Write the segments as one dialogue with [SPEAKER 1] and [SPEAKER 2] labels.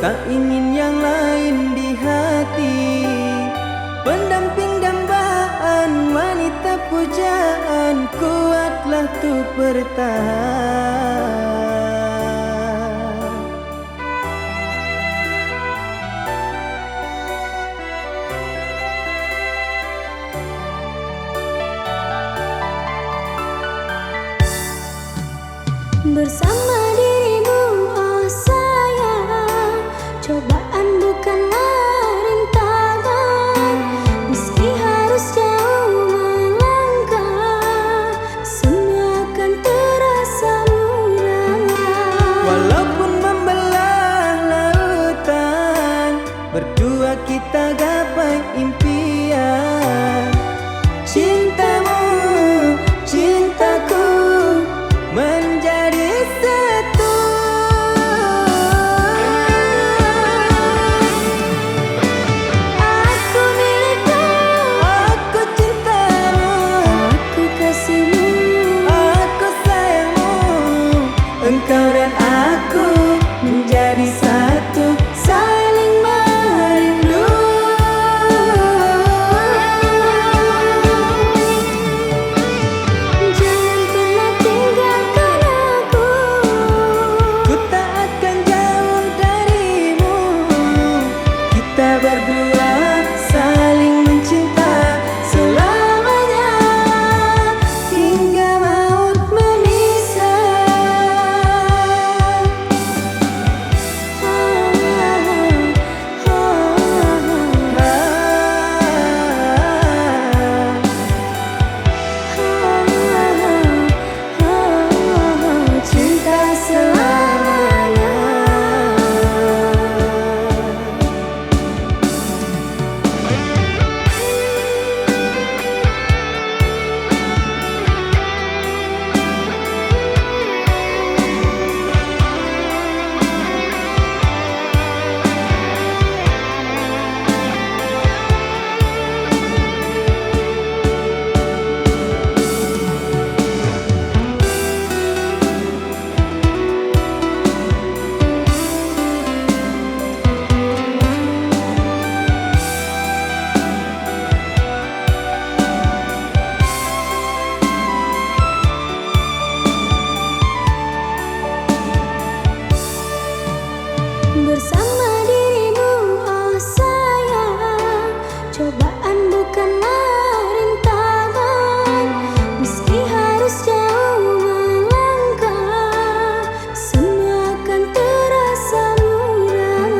[SPEAKER 1] tak ingin yang lain di hati. Pendamping dambaan, wanita pujaan, kuatlah tuh bertahan.
[SPEAKER 2] Bersama dirimu, oh sayang, cobaan bukanlah rintangan. Meski harus jauh melangkah, semua akan terasa mudah.
[SPEAKER 1] Walaupun membelah lautan, berdua kita gapai impian. Cintamu, cintaku, menjadi satu.
[SPEAKER 2] Aku milikmu,
[SPEAKER 1] Aku cintamu,
[SPEAKER 2] aku kasihmu,
[SPEAKER 1] aku sayangmu. Engkau dan aku menjadi satu, saling merindu.
[SPEAKER 2] jangan pernah tinggalkan aku.
[SPEAKER 1] Ku tak akan jauh darimu. Kita berdua saling mencinta selamanya, hingga maut memisah.
[SPEAKER 2] Cinta selamanya. Bersama dirimu, oh sayang, cobaan bukanlah rintangan. Meski harus jauh melangkah, semua akan terasa mudah.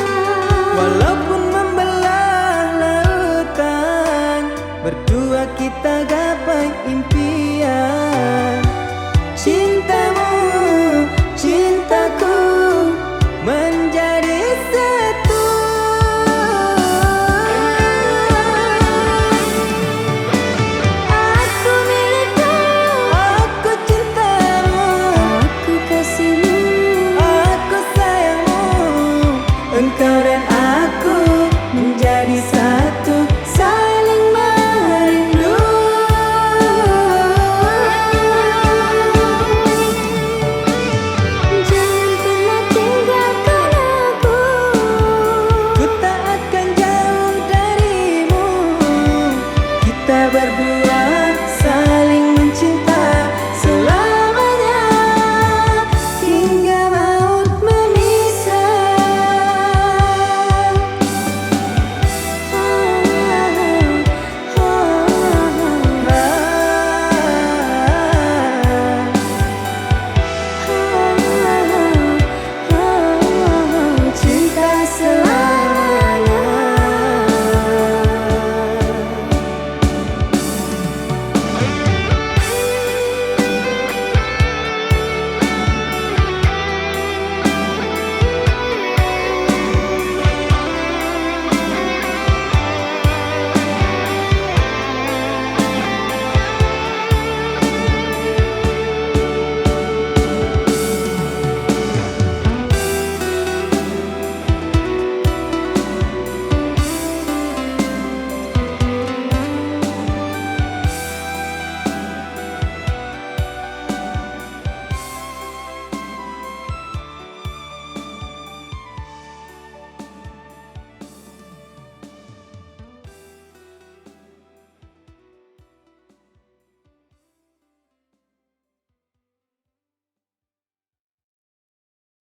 [SPEAKER 1] Walaupun membelah lautan, berdua kita gapai impian. Cintamu, cintaku, menjadi satu.
[SPEAKER 2] Aku milikmu,
[SPEAKER 1] Aku cintamu,
[SPEAKER 2] aku kasihmu,
[SPEAKER 1] aku sayangmu. Engkau dan